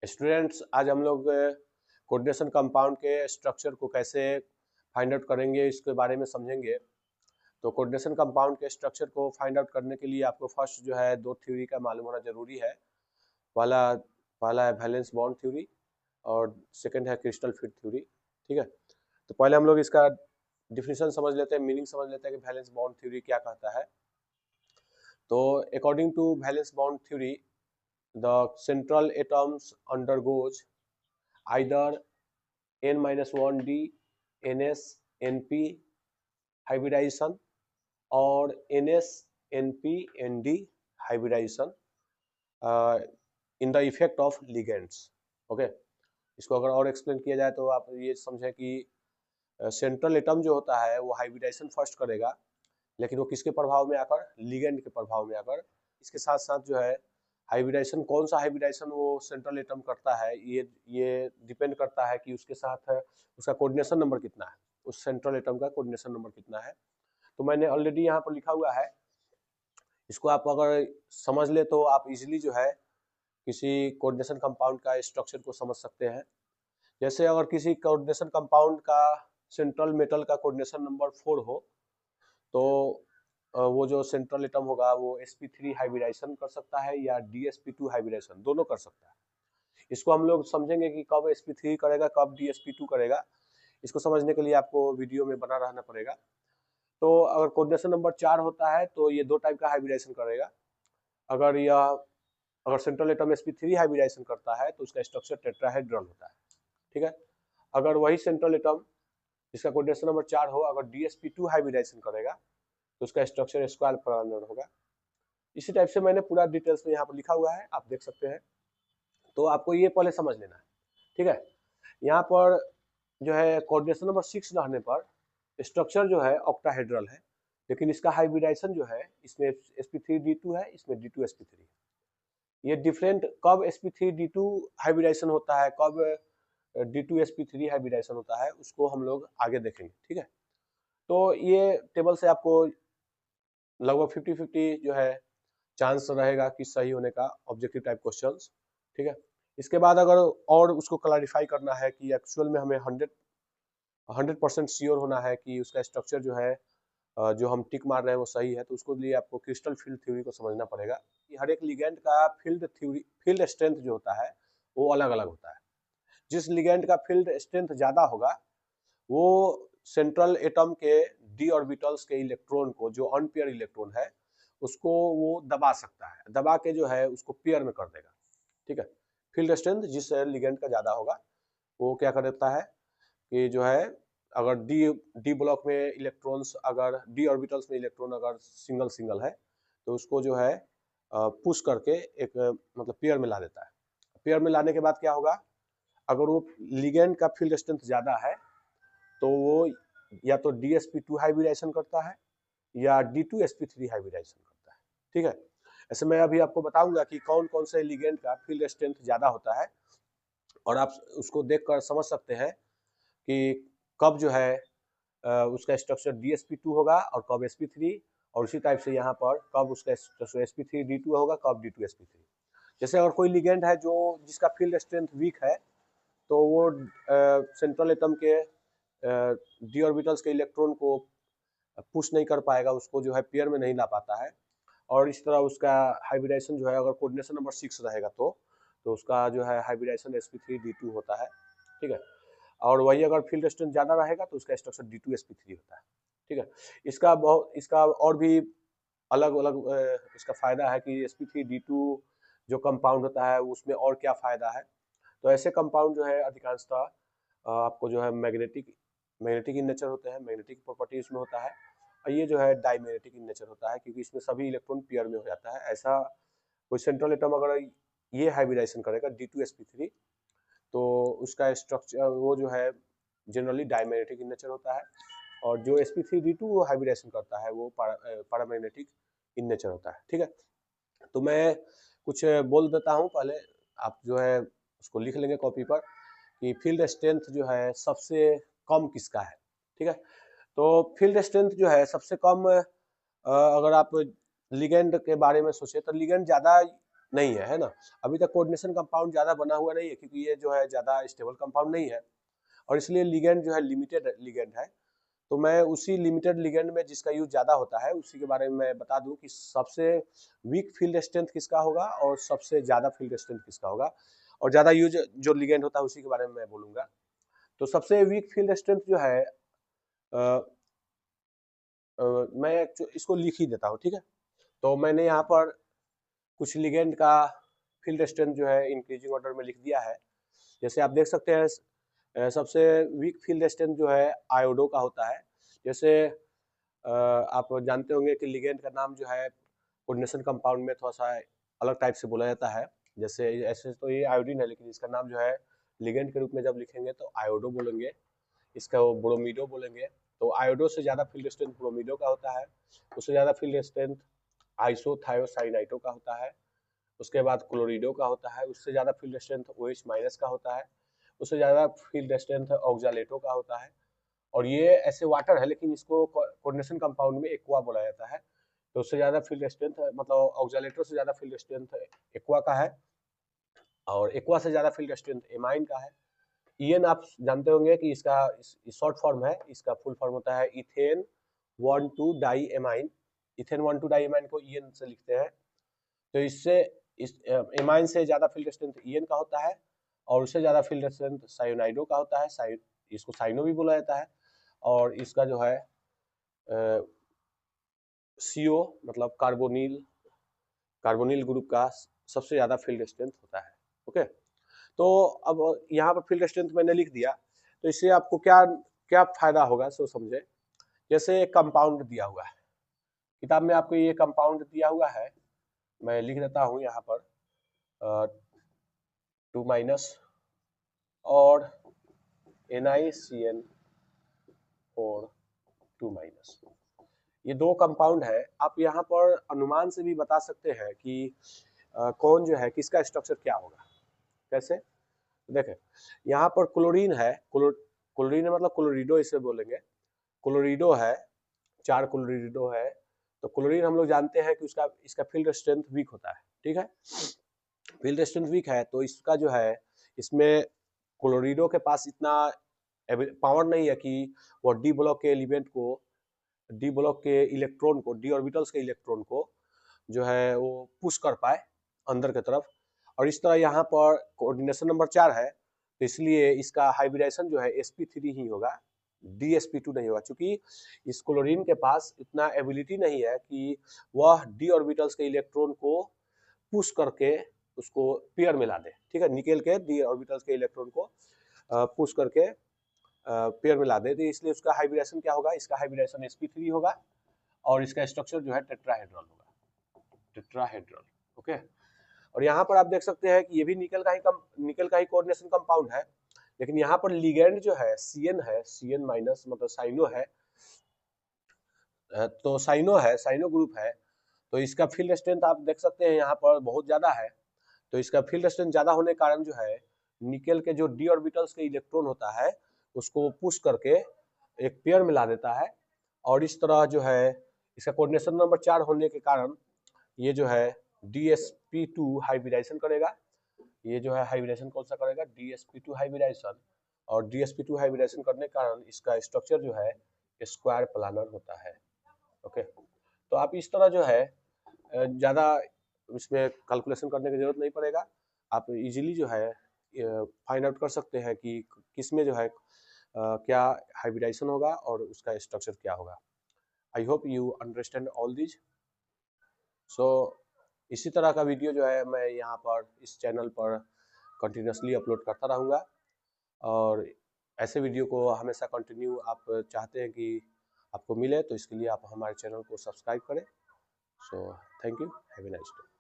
Students, आज हम लोग कोऑर्डिनेशन कंपाउंड के स्ट्रक्चर को कैसे फाइंड आउट करेंगे इसके बारे में समझेंगे। तो कोऑर्डिनेशन कंपाउंड के स्ट्रक्चर को फाइंड आउट करने के लिए आपको फर्स्ट जो है दो थ्योरी का मालूम होना जरूरी है। पहला पहला है वैलेंस बॉन्ड थ्योरी और सेकंड है क्रिस्टल फिट थ्योरी। ठीक है, तो पहले हम लोग इसका डिफिनेशन समझ लेते हैं, मीनिंग समझ लेते हैं कि वैलेंस बॉन्ड थ्योरी क्या कहता है। तो according to valence bond theory, the central atoms undergoes either n-1d ns np hybridization और ns np nd hybridization in the effect of ligands। Okay, इसको अगर और एक्सप्लेन किया जाए तो आप ये समझें कि सेंट्रल एटम जो होता है वो हाइब्रिडाइजेशन फर्स्ट करेगा, लेकिन वो किसके प्रभाव में आकर, लिगेंड के प्रभाव में आकर। इसके साथ साथ जो है हाइब्रिडाइजेशन, कौन सा हाइब्रिडाइजेशन वो सेंट्रल एटम करता है, ये डिपेंड करता है कि उसके साथ उसका कोऑर्डिनेशन नंबर कितना है, उस सेंट्रल एटम का कोऑर्डिनेशन नंबर कितना है। तो मैंने ऑलरेडी यहाँ पर लिखा हुआ है, इसको आप अगर समझ ले तो आप इजिली जो है किसी कोऑर्डिनेशन कंपाउंड का स्ट्रक्चर को समझ सकते हैं। जैसे अगर किसी कोऑर्डिनेशन कंपाउंड का सेंट्रल मेटल का कोऑर्डिनेशन नंबर 4 हो, तो वो जो सेंट्रल एटम होगा वो sp3 हाइब्रिडाइजेशन कर सकता है या dsp2 हाइब्रिडाइजेशन, दोनों कर सकता है। इसको हम लोग समझेंगे कि कब sp3 करेगा, कब dsp2 करेगा। इसको समझने के लिए आपको वीडियो में बना रहना पड़ेगा। तो अगर कोऑर्डिनेशन नंबर 4 होता है तो ये दो टाइप का हाइब्रिडाइजेशन करेगा। अगर सेंट्रल एटम sp3 हाइब्रिडाइजेशन करता है तो उसका स्ट्रक्चर टेट्राहेड्रल होता है। ठीक है, अगर वही सेंट्रल एटम जिसका कोऑर्डिनेशन नंबर 4 हो, अगर dsp2 हाइब्रिडाइजेशन करेगा तो उसका स्ट्रक्चर स्क्वायर पैरानर होगा। इसी टाइप से मैंने पूरा डिटेल्स में यहाँ पर लिखा हुआ है, आप देख सकते हैं। तो आपको ये पहले समझ लेना है। ठीक है, यहाँ पर जो है कोऑर्डिनेशन नंबर 6 रहने पर स्ट्रक्चर जो है ऑक्टाहेड्रल है, लेकिन इसका हाइब्रिडाइजेशन जो है, इसमें sp3d2 है, इसमें d2sp3 है। ये डिफरेंट, कब sp3d2 हाइब्रिडाइजेशन होता है, कब d2sp3 हाइब्रिडाइजेशन होता है, उसको हम लोग आगे देखेंगे। ठीक है, तो ये टेबल से आपको लगभग 50-50 जो है चांस रहेगा कि सही होने का, ऑब्जेक्टिव टाइप क्वेश्चंस। ठीक है, इसके बाद अगर और उसको क्लैरिफाई करना है कि एक्चुअल में हमें 100% श्योर होना है कि उसका स्ट्रक्चर जो है जो हम टिक मार रहे हैं वो सही है, तो उसको लिए आपको क्रिस्टल फील्ड थ्योरी को समझना पड़ेगा कि हर एक लिगेंड का फील्ड स्ट्रेंथ जो होता है वो अलग अलग होता है। जिस लिगेंड का फील्ड स्ट्रेंथ ज्यादा होगा वो सेंट्रल एटम के डी ऑर्बिटल्स के इलेक्ट्रॉन को, जो अनपेयर इलेक्ट्रॉन है, उसको वो दबा सकता है, दबा के जो है उसको पेयर में कर देगा। ठीक है, फील्ड स्ट्रेंथ जिस लिगेंड का ज्यादा होगा वो क्या कर देता है कि जो है, अगर डी ब्लॉक में इलेक्ट्रॉन्स, अगर डी ऑर्बिटल्स में इलेक्ट्रॉन अगर सिंगल सिंगल है तो उसको जो है पुश करके एक मतलब पेयर में ला देता है। पेयर में लाने के बाद क्या होगा, अगर वो लिगेंड का फील्ड स्ट्रेंथ ज्यादा है तो वो या तो dsp2 हाइब्रिडाइजेशन करता है या d2sp3 हाइब्रिडाइजेशन करता है। ठीक है, ऐसे मैं अभी आपको बताऊंगा कि कौन कौन से लिगेंड का फील्ड स्ट्रेंथ ज्यादा होता है, और आप उसको देखकर समझ सकते हैं कि कब जो है उसका स्ट्रक्चर dsp2 होगा और कब sp3, और उसी टाइप से यहाँ पर कब उसका स्ट्रक्चर sp3d2 होगा, कब d2sp3। जैसे अगर कोई लिगेंड है जो जिसका फील्ड स्ट्रेंथ वीक है, तो वो सेंट्रल एटम के डी ऑर्बिटल्स के इलेक्ट्रॉन को पुश नहीं कर पाएगा, उसको जो है पेयर में नहीं ला पाता है। और इस तरह उसका हाइब्रिडाइजेशन जो है, अगर कोऑर्डिनेशन नंबर 6 रहेगा तो उसका जो है हाइब्रिडाइजेशन sp3d2 होता है। ठीक है, और वही अगर फील्ड स्ट्रेंथ ज्यादा रहेगा तो उसका स्ट्रक्चर d2sp3 होता है। ठीक है, इसका और भी अलग अलग इसका फायदा है कि sp3d2 जो कंपाउंड होता है उसमें और क्या फायदा है। तो ऐसे कंपाउंड जो है अधिकांशतः आपको जो है मैग्नेटिक इन नेचर होते हैं, मैग्नेटिक प्रॉपर्टी इसमें होता है। और ये जो है डाईमैग्नेटिक इन नेचर होता है, क्योंकि इसमें सभी इलेक्ट्रॉन पेयर में हो जाता है। ऐसा कोई सेंट्रल एटम अगर ये हाइब्रिडाइजेशन करेगा d2sp3, तो उसका स्ट्रक्चर वो जो है जनरली डाईमैग्नेटिक इन नेचर होता है, और जो sp3d2 वो हाइब्रिडाइजेशन करता है वो पैरामैग्नेटिक इन नेचर होता है। ठीक है, तो मैं कुछ बोल देता हूँ पहले, आप जो है उसको लिख लेंगे कॉपी पर कि फील्ड स्ट्रेंथ जो है सबसे कम किसका है। ठीक है, तो फील्ड स्ट्रेंथ जो है सबसे कम, अगर आप लिगेंड के बारे में सोचे तो लिगेंड ज्यादा नहीं है, है ना। अभी तक कोऑर्डिनेशन कंपाउंड ज़्यादा बना हुआ नहीं है, क्योंकि ये जो है ज़्यादा स्टेबल कंपाउंड नहीं है, और इसलिए लिगेंड जो है लिमिटेड लिगेंड है। तो मैं उसी लिमिटेड लिगेंड में जिसका यूज ज़्यादा होता है उसी के बारे में मैं बता दूं कि सबसे वीक फील्ड स्ट्रेंथ किसका होगा और सबसे ज़्यादा फील्ड स्ट्रेंथ किसका होगा, और ज़्यादा यूज जो लिगेंड होता है उसी के बारे में मैं बोलूँगा। तो सबसे वीक फील्ड स्ट्रेंथ जो है मैं इसको लिख ही देता हूँ, ठीक है। तो मैंने यहाँ पर कुछ लिगेंड का फील्ड स्ट्रेंथ जो है इंक्रीजिंग ऑर्डर में लिख दिया है। जैसे आप देख सकते हैं सबसे वीक फील्ड स्ट्रेंथ जो है आयोडो का होता है। जैसे आप जानते होंगे कि लिगेंड का नाम जो है कोऑर्डिनेशन कंपाउंड में थोड़ा सा अलग टाइप से बोला जाता है। जैसे ऐसे तो ये आयोडीन है, लेकिन इसका नाम जो है लिगेंड के रूप में जब लिखेंगे तो आयोडो बोलेंगे, इसका वो ब्रोमीडो बोलेंगे। तो आयोडो से ज़्यादा फील्ड स्ट्रेंथ ब्रोमीडो का होता है, उससे ज़्यादा फील्ड स्ट्रेंथ आइसोथायोसाइनाइटो का होता है, उसके बाद क्लोरिडो का होता है, उससे ज़्यादा फील्ड स्ट्रेंथ OH माइनस का होता है, उससे ज़्यादा फील्ड स्ट्रेंथ ऑक्जालेटो का होता है। और ये ऐसे वाटर है, लेकिन इसको कोऑर्डिनेशन कंपाउंड में एक्वा बोला जाता है। तो उससे ज़्यादा फील्ड स्ट्रेंथ मतलब ऑक्जालेटो से ज़्यादा फील्ड स्ट्रेंथ एक्वा का है, और एक्वा से ज़्यादा फील्ड स्ट्रेंथ एमाइन का है। ईएन आप जानते होंगे कि इसका शॉर्ट फॉर्म है, इसका फुल फॉर्म होता है ethane 1,2 di amine. Ethane 1,2 di amine को ईएन से लिखते हैं। तो इससे इस एमाइन से ज़्यादा फील्ड स्ट्रेंथ ईएन का होता है, और उससे ज़्यादा फील्ड स्ट्रेंथ सायोनाइडो का होता है, इसको साइनो भी बोला जाता है। और इसका जो है CO मतलब कार्बोनिल ग्रुप का सबसे ज़्यादा फील्ड स्ट्रेंथ होता है। ओके, तो अब यहाँ पर फील्ड स्ट्रेंथ मैंने लिख दिया, तो इससे आपको क्या क्या फायदा होगा सो समझे। जैसे कंपाउंड दिया हुआ है, किताब में आपको ये कंपाउंड दिया हुआ है, मैं लिख देता हूँ यहाँ पर 2 माइनस और NiCN4 2 माइनस। ये दो कंपाउंड है। आप यहाँ पर अनुमान से भी बता सकते हैं कि कौन जो है किसका स्ट्रक्चर क्या होगा। कैसे देखें, यहाँ पर क्लोरीन है, क्लोरीन मतलब क्लोरिडो इसे बोलेंगे, क्लोरिडो है, 4 क्लोरिडो है। तो क्लोरीन हम लोग जानते हैं कि उसका इसका फील्ड स्ट्रेंथ वीक होता है, ठीक है। फील्ड स्ट्रेंथ वीक है, तो इसका जो है इसमें क्लोरिडो के पास इतना पावर नहीं है कि वो डी ब्लॉक के एलिमेंट को, डी ब्लॉक के इलेक्ट्रॉन को, डी ऑर्बिटल्स के इलेक्ट्रॉन को जो है वो पुश कर पाए अंदर की तरफ। और इस तरह यहाँ पर कोऑर्डिनेशन नंबर 4 है, तो इसलिए इसका हाइब्रिडाइजेशन जो है sp3 ही होगा, dsp2 नहीं होगा, क्योंकि इस क्लोरीन के पास इतना एबिलिटी नहीं है कि वह डी ऑर्बिटल्स के इलेक्ट्रॉन को पुश करके उसको पेयर में ला दे, ठीक है। निकेल के डी ऑर्बिटल्स के इलेक्ट्रॉन को पुश करके पेयर में ला दे, तो इसलिए उसका हाइब्रिडेशन क्या होगा, इसका हाइब्रिडेशन sp3 होगा, और इसका स्ट्रक्चर जो है टेट्राहेड्रल होगा, टेट्राहेड्रल। ओके, और यहाँ पर आप देख सकते हैं कि ये भी निकल का ही कोऑर्डिनेशन कंपाउंड है, लेकिन यहाँ पर लिगेंड जो है CN है, CN माइनस मतलब साइनो है, तो साइनो ग्रुप है। तो इसका फील्ड स्ट्रेंथ आप देख सकते हैं यहाँ पर बहुत ज्यादा है। तो इसका फील्ड स्ट्रेंथ ज्यादा होने के कारण जो है निकेल के जो डी ऑर्बिटल्स के इलेक्ट्रॉन होता है उसको पुश करके एक पेयर में ला देता है, और इस तरह जो है इसका कोऑर्डिनेशन नंबर 4 होने के कारण ये जो है DSP2 हाइब्रिडाइजेशन करेगा। ये जो है हाइब्रिडाइजेशन कौन सा करेगा, DSP2 हाइब्रिडाइजेशन। और DSP2 हाइब्रिडाइजेशन करने के कारण इसका स्ट्रक्चर जो है स्क्वायर प्लानर होता है। ओके, तो आप इस तरह जो है ज़्यादा इसमें कैलकुलेशन करने की जरूरत नहीं पड़ेगा, आप इजीली जो है फाइंड आउट कर सकते हैं कि किस में जो है क्या हाइब्रिडाइजेशन होगा और उसका स्ट्रक्चर क्या होगा। I hope you understand all this. So इसी तरह का वीडियो जो है मैं यहाँ पर इस चैनल पर कंटिन्यूसली अपलोड करता रहूँगा, और ऐसे वीडियो को हमेशा कंटिन्यू आप चाहते हैं कि आपको मिले, तो इसके लिए आप हमारे चैनल को सब्सक्राइब करें। So thank you, have a nice day.